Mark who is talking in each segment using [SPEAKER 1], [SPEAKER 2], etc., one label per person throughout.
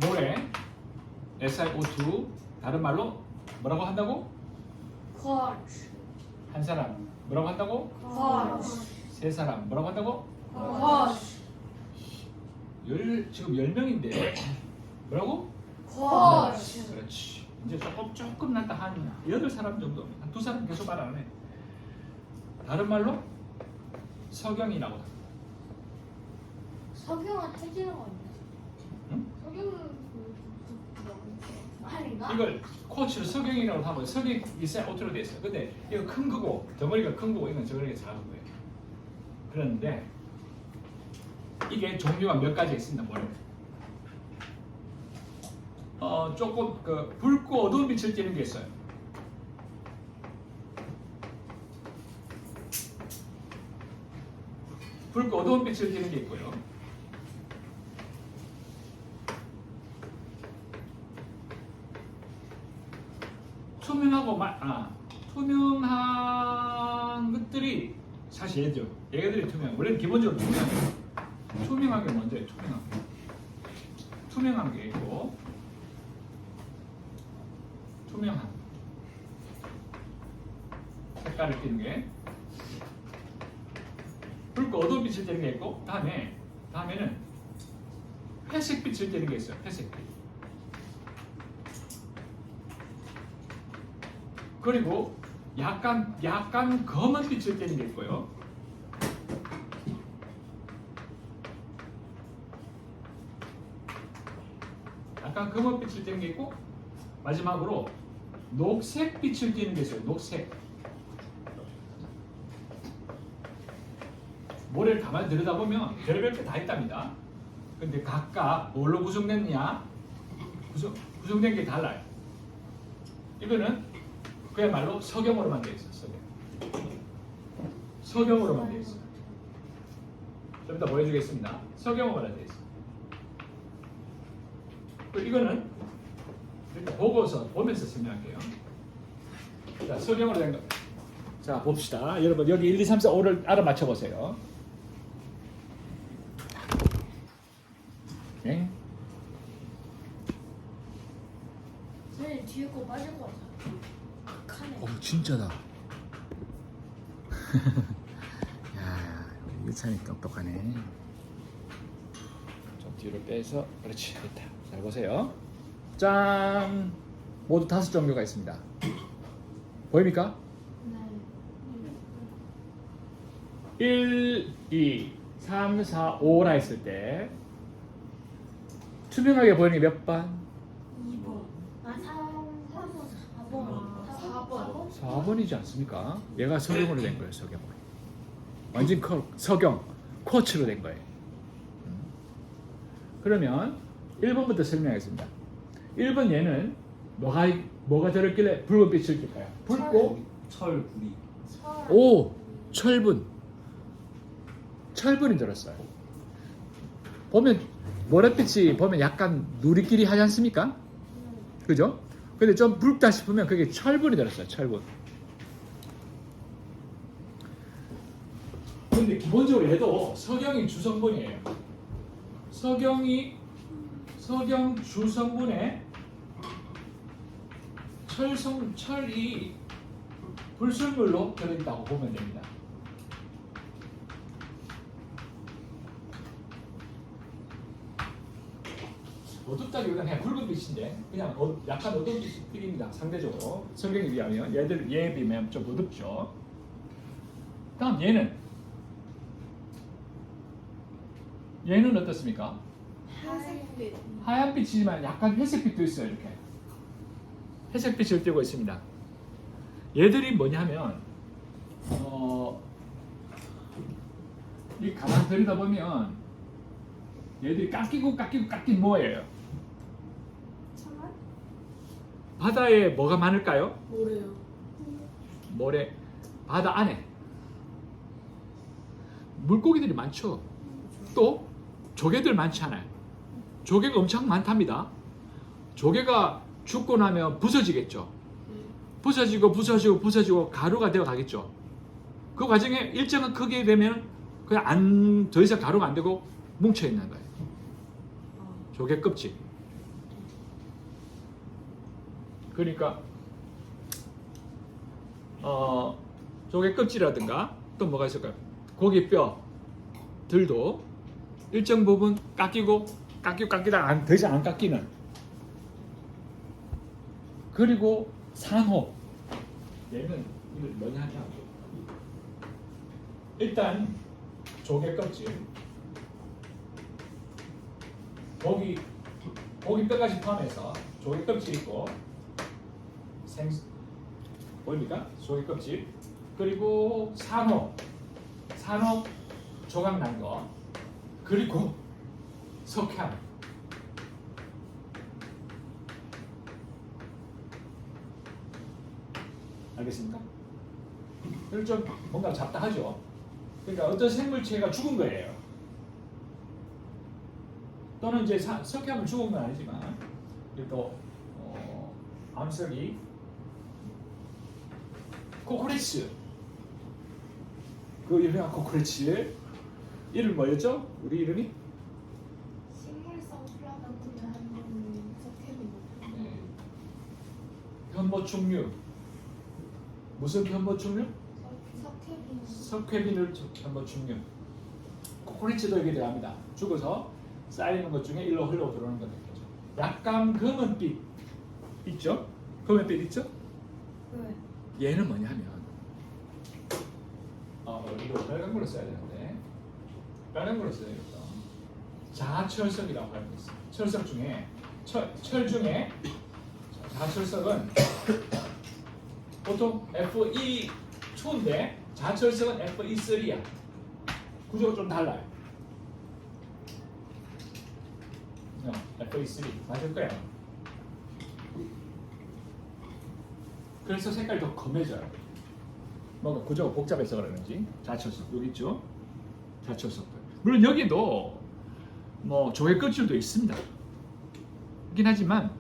[SPEAKER 1] 모래 SiO2 다른 말로 뭐라고 한다고?
[SPEAKER 2] quartz,
[SPEAKER 1] 한 사람 뭐라고 한다고?
[SPEAKER 2] quartz,
[SPEAKER 1] 세 사람 뭐라고 한다고?
[SPEAKER 2] quartz,
[SPEAKER 1] 지금 10명인데 뭐라고?
[SPEAKER 2] quartz.
[SPEAKER 1] 그렇지. 이제 조금 낫다. 한 8사람 정도, 한 2사람 계속 말 안 해. 다른 말로 석영이라고 합니다.
[SPEAKER 2] 석영은 태지는 거 아니야?
[SPEAKER 1] 응?
[SPEAKER 2] 석영은 아닌가?
[SPEAKER 1] 이걸 코치로 석영이라고 하면 석영이 SiO2로 돼 있어요. 근데 이거 큰 거고 덩어리가 큰 거고 이건 덩어리가 작은 거예요. 그런데 이게 종류가 몇 가지 있습니다. 뭐래요? 조금 붉고 어두운 빛을 띠는 게 있어요. 붉고 어두운 빛을 띠는 게 있고요. 투명한 것들이 사실 얘들이 투명. 원래는 기본적으로 투명한 게 먼저예요. 투명한 게 있고, 투명한 색깔을 띠는 게, 붉고 어두운 빛을 띠는 게 있고, 다음에는 회색 빛을 띠는 게 있어요. 회색빛. 그리고 약간 검은 빛을 띠는 게 있고요. 약간 검은 빛을 띠는 게 있고, 마지막으로 녹색 빛을 띠는 게 있어요. 녹색. 모래를 가만히 들여다보면 별별 게 다 있답니다. 근데 각각 뭘로 구성됐냐? 구성된 게 달라요. 이거는 그야말로 석영으로만 되어 있어요. 석영으로만 되어 있어요. 좀 이따 보여주겠습니다. 석영으로만 되어 있어요. 이거는 이렇게 보면서 설명할게요. 자, 석영으로 된 거. 자, 봅시다. 여러분 여기 1, 2, 3, 4, 5를 알아맞혀 보세요. 네?
[SPEAKER 2] 선생님 뒤에 거 빠진 거 같아. 극하네.
[SPEAKER 1] 진짜다. 야, 일찬이 똑똑하네. 좀 뒤로 빼서, 그렇지, 됐다. 잘 보세요. 짠! 모두 5종류가 있습니다. 보입니까?
[SPEAKER 2] 네.
[SPEAKER 1] 1, 2, 3, 4, 5라 했을 때 투명하게 보이는 게 몇 번?
[SPEAKER 2] 2번. 아, 4번. 4번.
[SPEAKER 1] 4번이지 않습니까? 얘가 석영으로 된 거예요. 석영으로. 완전 석영, 쿼츠로 된 거예요. 그러면 1번부터 설명하겠습니다. 1번 얘는 뭐가 들었길래 붉은 빛을 띨까요? 붉고
[SPEAKER 3] 철, 구리.
[SPEAKER 1] 오, 철분이 들었어요. 보면 모래빛이 보면 약간 누리끼리 하지 않습니까? 그죠? 근데 좀 붉다 싶으면 그게 철분이 들었어요. 철분. 근데 기본적으로 얘도 석영이 주성분이에요. 석영 주성분에 철이 불순물로 들어있다고 보면 됩니다. 어둡다기보다는 그냥 붉은 빛인데 그냥 약간 어두운 빛입니다. 상대적으로 석영에 비하면 얘에 비하면 좀 어둡죠. 다음 얘는 어떻습니까?
[SPEAKER 2] 하얀빛.
[SPEAKER 1] 하얀 빛이지만 약간 회색빛도 있어요. 이렇게 회색빛을 띠고 있습니다. 얘들이 뭐냐면 이 가만 들여다보면 얘들이 깎인 뭐예요?
[SPEAKER 2] 정말?
[SPEAKER 1] 바다에 뭐가 많을까요?
[SPEAKER 2] 뭐래요?
[SPEAKER 1] 모래. 바다 안에 물고기들이 많죠. 또 조개들 많지 않아요. 조개가 엄청 많답니다. 조개가 죽고 나면 부서지겠죠. 부서지고 가루가 되어 가겠죠. 그 과정에 일정한 크기에 되면 그냥 더 이상 가루가 안 되고 뭉쳐 있는 거예요. 조개 껍질. 그러니까 조개 껍질이라든가 또 뭐가 있을까요? 고기 뼈들도 일정 부분 깎이다가 더 이상 안 깎이는. 그리고 산호. 얘는 이걸 뭐냐 하냐. 일단 조개 껍질, 고기 뼈까지 포함해서 조개 껍질 있고 보입니까? 조개 껍질, 그리고 산호 조각 난 거, 그리고 석향. 알겠습니까? 그럼 좀 뭔가 잡다하죠. 그러니까 어떤 생물체가 죽은 거예요. 또는 이제 석회암을 죽은 건 아니지만 또 암석이 코코리츠, 그 유명한 코코리츠 이름 뭐였죠? 우리 이름이?
[SPEAKER 2] 식물성 플라단토를 하는 석회비.
[SPEAKER 1] 현모충류. 무슨 현모충류?
[SPEAKER 2] 석회비.
[SPEAKER 1] 석회비늘 현모충류. 코코리츠도 여기 들어갑니다. 죽어서 쌓이는 것 중에 일로 흘러 들어오는 것들 거죠. 약간 검은빛 있죠? 검은빛 있죠?
[SPEAKER 2] 왜?
[SPEAKER 1] 얘는 뭐냐면 이거 빨간 걸로 써야 되는데 빨간 걸로 써야겠다. 자철석이라고 하는 게 있어요. 철석 중에 철 중에 자철석은 보통 Fe2인데 자철석은 Fe3야. 구조가 좀 달라요. Fe3 맞을 거야. 그래서 색깔이 더 검해져요. 뭔가 구조가 복잡해서 그러는지. 자철석 여기 있죠. 자철석들. 물론 여기도 뭐 조개 껍질도 있습니다. 있긴 하지만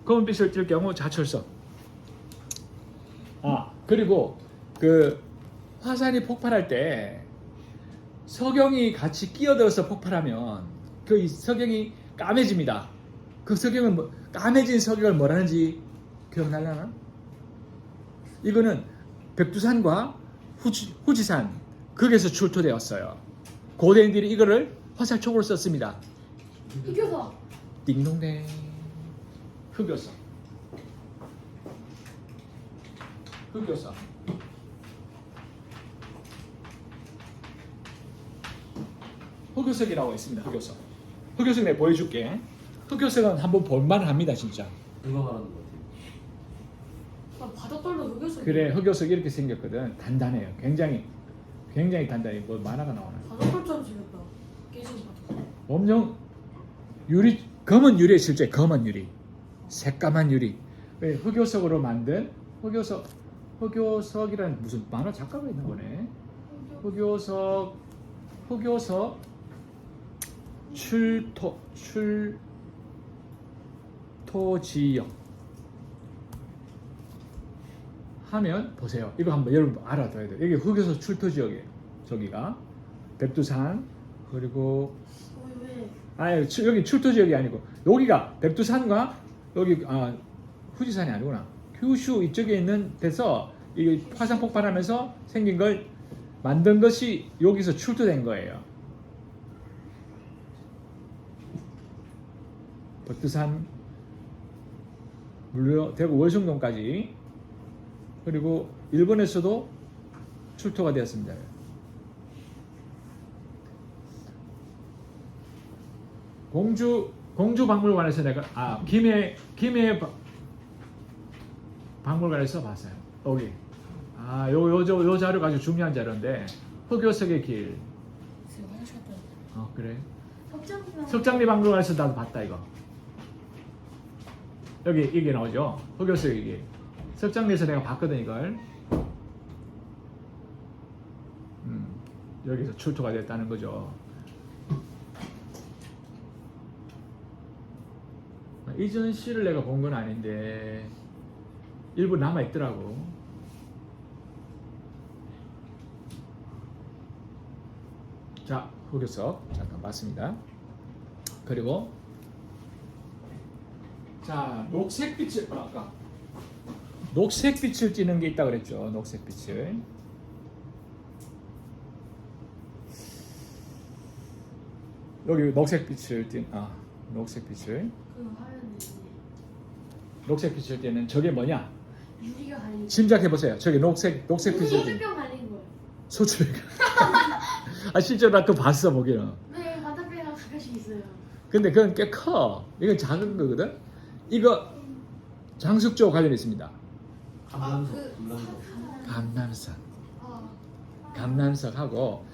[SPEAKER 1] 검은빛을 띌 경우 자철석. 그리고 그 화산이 폭발할 때 석영이 같이 끼어들어서 폭발하면 그 석영이 까매집니다. 그 석영은 까매진 석영을 뭐라는지 기억나려나? 이거는 백두산과 후지산 거기에서 출토되었어요. 고대인들이 이거를 화살촉으로 썼습니다.
[SPEAKER 2] 흑요소.
[SPEAKER 1] 띵동댕. 흑요석. 흑요석. 흑요석이라고 있습니다. 흑요석. 흑요석 내가 보여줄게. 흑요석은 한번 볼만 합니다, 진짜.
[SPEAKER 3] 누가 말하는 거 같아요?
[SPEAKER 2] 바닷돌도 흑요소.
[SPEAKER 1] 그래, 흑요석 이렇게 생겼거든. 단단해요. 굉장히 단단해. 뭐 만화가 나오나.
[SPEAKER 2] 바닷돌처럼 생겼다. 깨진 바닷돌.
[SPEAKER 1] 엄청 검은 유리에 실제 검은 유리, 새까만 유리. 흑요석으로 만든 흑요석이라는 무슨 만화 작가가 있는 거네. 흑요석 출토지역 하면 보세요. 이거 한번 여러분 알아둬야 돼요. 여기 흑요석 출토지역이에요. 저기가 백두산 그리고
[SPEAKER 2] 왜?
[SPEAKER 1] 여기 출토지역이 아니고 여기가 백두산과 여기 후지산이 아니구나. 규슈 이쪽에 있는 데서 이 화산 폭발하면서 생긴 걸 만든 것이 여기서 출토된 거예요. 백두산 물론 대구 월성동까지 그리고 일본에서도 출토가 되었습니다. 공주 박물관에서 내가 김해 박물관에서 봤어요. 여기 요 자료가 아주 중요한 자료인데 흑요석의 길.
[SPEAKER 2] 제가 화장실 갔다 왔어요.
[SPEAKER 1] 그래.
[SPEAKER 2] 석장이랑.
[SPEAKER 1] 석장리 박물관에서 나도 봤다 이거. 여기 이게 나오죠. 흑요석의 길. 석장리에서 내가 봤거든 이걸. 여기서 출토가 됐다는 거죠. 이전 시를 내가 본 건 아닌데 일부 남아 있더라고. 자, 흑요석 잠깐 봤습니다. 그리고 자, 녹색빛을 아까 녹색 빛을 띠는 게 있다 그랬죠. 녹색 빛을. 여기 녹색 빛을 녹색 빛을.
[SPEAKER 2] 그 화면에
[SPEAKER 1] 녹색 빛을 띠는 저게 뭐냐?
[SPEAKER 2] 유리가 갈린.
[SPEAKER 1] 짐작해 보세요. 저기 녹색 빛을 띠는
[SPEAKER 2] 소주병 갈린 거예요.
[SPEAKER 1] 소주병. 아 실제로 나 그거 봤어 보기는.
[SPEAKER 2] 네, 바닥배가 가끔씩 있어요.
[SPEAKER 1] 근데 그건 꽤 커. 이건 작은 거거든. 이거 장숙조 관련 있습니다.
[SPEAKER 3] 감람석.
[SPEAKER 2] 그
[SPEAKER 3] 감람석.
[SPEAKER 1] 감람석.
[SPEAKER 2] 아,
[SPEAKER 1] 감람석하고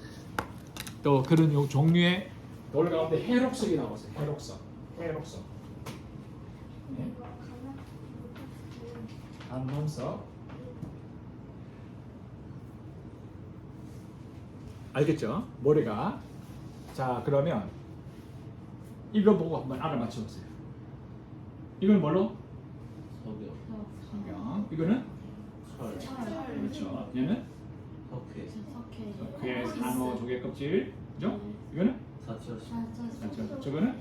[SPEAKER 1] 또 그런 요 종류의 돌 가운데 해록석이 나왔어요. 해록석. 네. 감람석. 알겠죠? 모래가. 자 그러면 이거 보고 한번 알아맞혀 보세요. 이건 뭘로?
[SPEAKER 3] 석영.
[SPEAKER 1] 성경. 이거는
[SPEAKER 3] 철.
[SPEAKER 1] 그렇죠. 얘는
[SPEAKER 3] 석회.
[SPEAKER 1] 그의 산호 조개 껍질. 그죠? 이거는
[SPEAKER 3] 사철.
[SPEAKER 1] 그렇죠. 저거는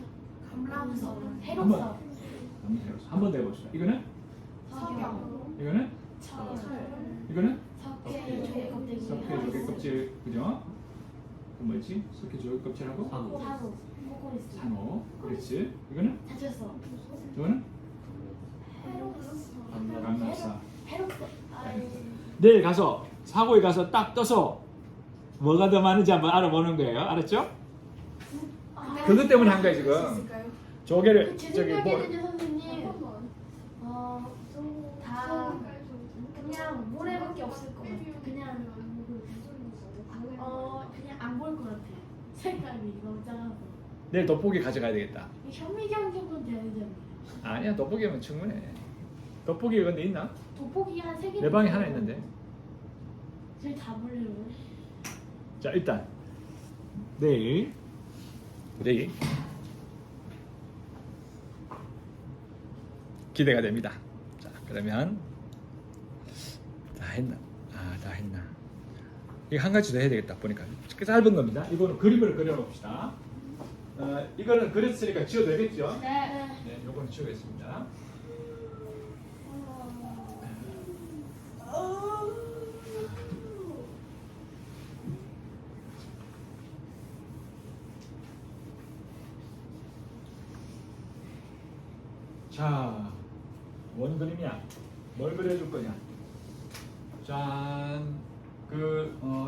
[SPEAKER 2] 감람석,
[SPEAKER 1] 한번
[SPEAKER 2] 해록석,
[SPEAKER 1] 한번 더 해봅시다. 이거는
[SPEAKER 2] 석영,
[SPEAKER 1] 이거는
[SPEAKER 2] 철,
[SPEAKER 1] 이거는
[SPEAKER 2] 석회, 조개 껍데기,
[SPEAKER 1] 석회 조개 껍질. 그죠? 그 뭐지? 석회 조개 껍질하고
[SPEAKER 3] 산호.
[SPEAKER 2] 산호, 코코리스,
[SPEAKER 1] 산호. 그렇지. 이거는
[SPEAKER 2] 다쳤어.
[SPEAKER 1] 저거는
[SPEAKER 3] 감람.
[SPEAKER 1] 감람석.
[SPEAKER 2] 해록석.
[SPEAKER 1] 내일 가서 사고에 가서 딱 떠서 뭐가 더 많은지 한번 알아보는 거예요. 알았죠? 그것 때문에 한 거야 지금. 조개를
[SPEAKER 2] 제
[SPEAKER 1] 저기 뭐
[SPEAKER 2] 생각에는요 선생님, 다 그냥 모래밖에 없을 것 같아요. 그냥 그냥 안 보일 것 같아요. 색깔이 너무 작아서.
[SPEAKER 1] 내일 돋보기 가져가야 되겠다.
[SPEAKER 2] 현미경 정도는 돼야 되잖아요.
[SPEAKER 1] 아니야 돋보기면 충분해. 돋보기 근데 있나?
[SPEAKER 2] 돋보기 한 3개.
[SPEAKER 1] 내 방에 하나 있는데.
[SPEAKER 2] 저희 다 보려고.
[SPEAKER 1] 자 일단 내일 기대가 됩니다. 자 그러면 다 했나? 다 했나? 이거 한 가지 더 해야 되겠다 보니까 짧은 겁니다. 이거는 그림을 그려놓읍시다. 이거는 그렸으니까 지워도 되겠죠?
[SPEAKER 2] 네.
[SPEAKER 1] 네, 요거는 지우겠습니다. 자, 뭔 그림이야? 뭘 그려줄 거냐? 짠,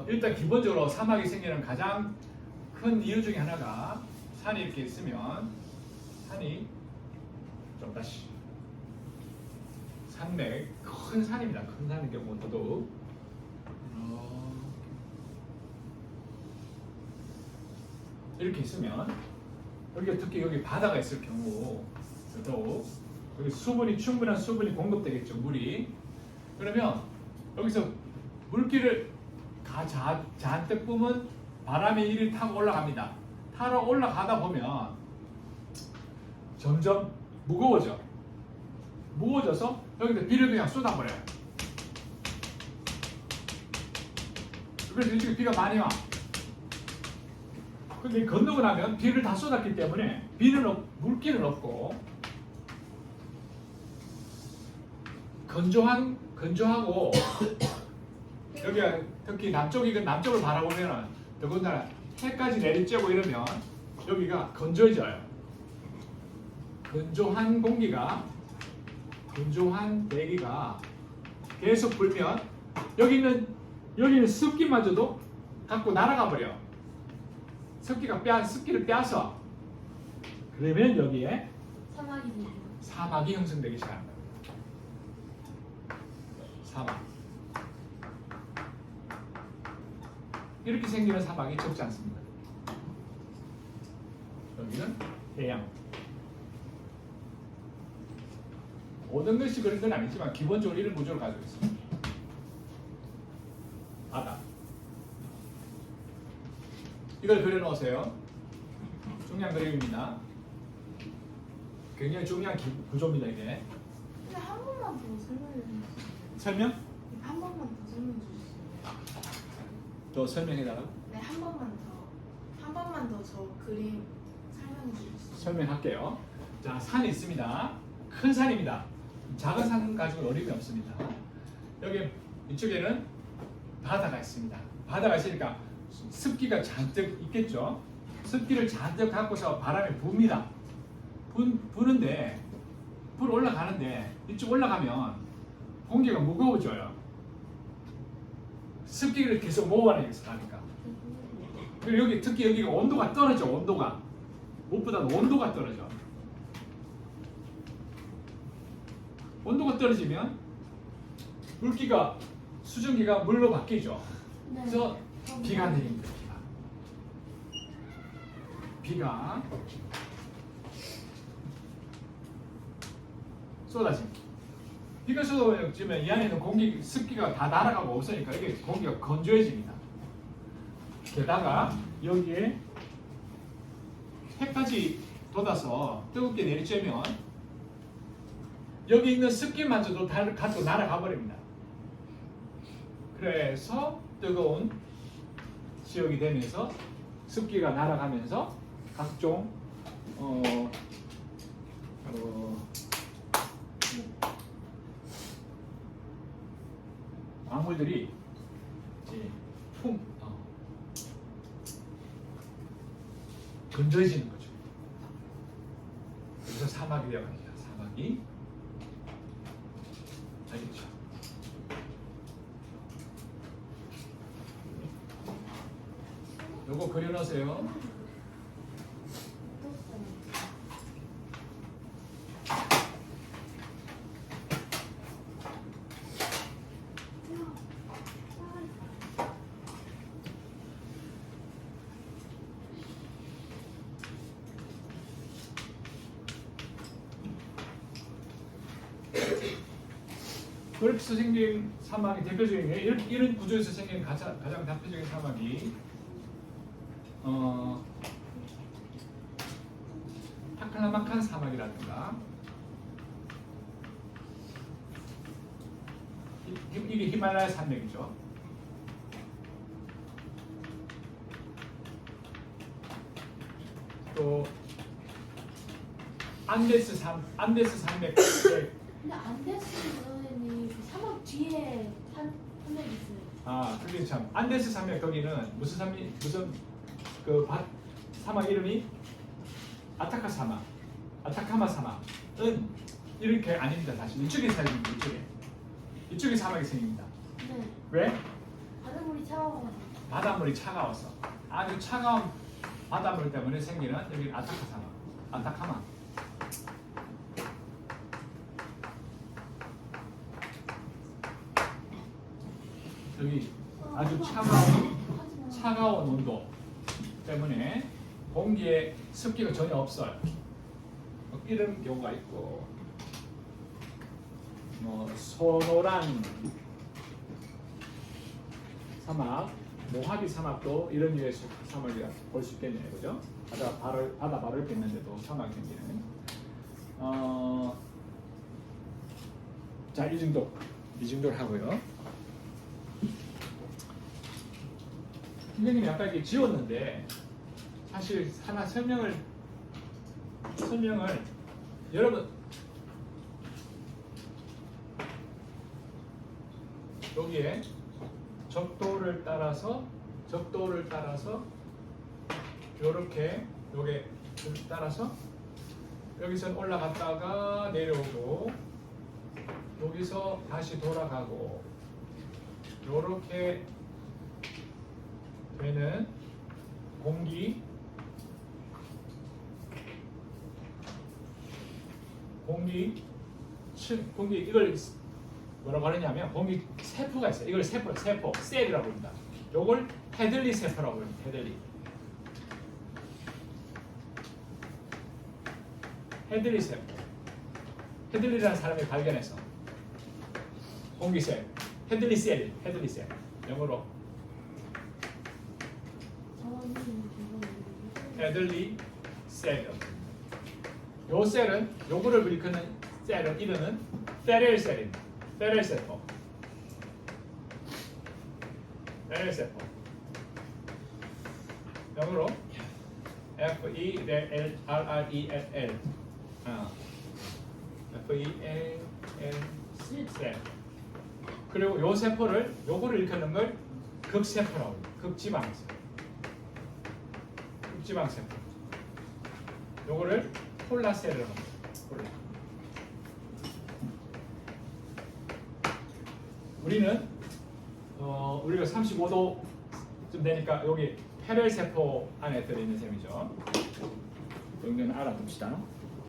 [SPEAKER 1] 일단 기본적으로 사막이 생기는 가장 큰 이유 중에 하나가 산이 이렇게 있으면 산이 좀 다시 산맥 큰 산입니다. 큰 산인 경우 더더욱 이렇게 있으면 여기 특히 여기 바다가 있을 경우 더더욱 여기 충분한 수분이 공급되겠죠. 물이. 그러면 여기서 물기를 잔뜩 뿜은 바람이 이를 타고 올라갑니다. 타러 올라가다 보면 점점 무거워져서 여기다 비를 그냥 쏟아버려요. 그래서 이쪽에 비가 많이 와. 근데 건너고 나면 비를 다 쏟았기 때문에 물기는 없고 건조하고 여기가 특히 남쪽을 바라보면 더군다나 해까지 내리쬐고 이러면 여기가 건조해져요. 건조한 대기가 계속 불면 여기는 습기마저도 갖고 날아가 버려. 습기를 빼서 그러면 여기에 사막이 형성되기 시작합니다. 사막. 이렇게 생기는 사막이 적지 않습니다. 여기는 해양. 모든 것이 그런 건 아니지만 기본적으로 이런 구조를 가지고 있습니다. 바다. 이걸 그려놓으세요. 중요한 그림입니다. 굉장히 중요한 구조입니다. 이게.
[SPEAKER 2] 근데 한 번만 더 설명해 주세요.
[SPEAKER 1] 설명?
[SPEAKER 2] 한 번만 더 설명해 주세요.
[SPEAKER 1] 더 설명해달라고?
[SPEAKER 2] 네, 한 번만 더 저 그림 설명해 주세요.
[SPEAKER 1] 설명할게요. 자, 산이 있습니다. 큰 산입니다. 작은 산 가지고 어려움이 없습니다. 여기 이쪽에는 바다가 있습니다. 바다가 있으니까 습기가 잔뜩 있겠죠. 습기를 잔뜩 갖고서 바람이 붑니다. 부는데 불 올라가는데 이쪽 올라가면 공기가 무거워져요. 습기를 계속 모아내서 가니까. 그리고 여기 특히 여기가 온도가 떨어져. 온도가 무엇보다도 온도가 떨어져. 온도가 떨어지면 물기가 수증기가 물로 바뀌죠.
[SPEAKER 2] 네.
[SPEAKER 1] 그래서 비가 내립니다. 비가 쏟아집니다. 비가 쏟아지면 이 안에 있는 공기 습기가 다 날아가고 없으니까 이게 공기가 건조해집니다. 게다가 여기에 해까지 돋아서 뜨겁게 내리쬐면 여기 있는 습기마저도 다 갖고 날아가 버립니다. 그래서 뜨거운 지역이 되면서 습기가 날아가면서 각종 광물들이 이제 건조해지는 거죠. 그래서 사막이 되어갑니다. 사막이. 알겠죠? 요거 그려놓으세요. 그렇게 생긴 사막이 대표적인 게 이런 구조에서 생긴 가장 대표적인 사막이 타클라마칸 사막이라든가 이게 히말라야 산맥이죠. 또 안데스 산맥.
[SPEAKER 2] 근데 안데스는 그 사막 뒤에 산맥 있어요.
[SPEAKER 1] 아, 그게 참 안데스 산맥 거기는 무슨 그 사막 이름이 아타카마 사막은 이렇게 아닙니다. 사실 이쪽에 살입니다. 이쪽에 사막이 생깁니다.
[SPEAKER 2] 네.
[SPEAKER 1] 왜?
[SPEAKER 2] 바닷물이 차가워.
[SPEAKER 1] 바닷물이 차가워서 아주 차가운 바닷물 때문에 생기는 여기 아타카마. 여기 아주 차가운 온도 때문에 공기에 습기가 전혀 없어요. 이런 경우가 있고, 소노란 사막, 모하비 사막도 이런 류의 사막이라 볼 수 있겠네요, 그죠? 바다 바로 옆에 있는데도 사막이 생기는. 자, 이 정도를 하고요. 선생님이 아까 이렇게 지웠는데 사실 하나 설명을 여러분 여기에 적도를 따라서 요렇게 요게 따라서 여기서 올라갔다가 내려오고 여기서 다시 돌아가고 요렇게 되는 공기 이걸 뭐라고 하느냐면 공기 세포가 있어요. 이걸 세포 셀이라고 합니다. 요걸 헤들리 세포라고 합니다. 헤들리 세포. 헤들리라는 사람이 발견해서 공기셀, 헤들리 셀. 영어로 헤들리 셀. 요 셀은 요거를 일컫는 셀은 이름은 페렐 셀입니다. 페렐 세포. 영어로 FERREL. FERREL 셀. 그리고 요 세포를 요거를 일컫는 걸 극세포라고 해요. 극지방세포. 극지방세포. 요거를 폴라셀이라고 합니다. 폴라. 우리는 우리가 35도쯤 되니까 여기 폐별세포 안에 들어있는 셈이죠. 여기는 알아둡시다.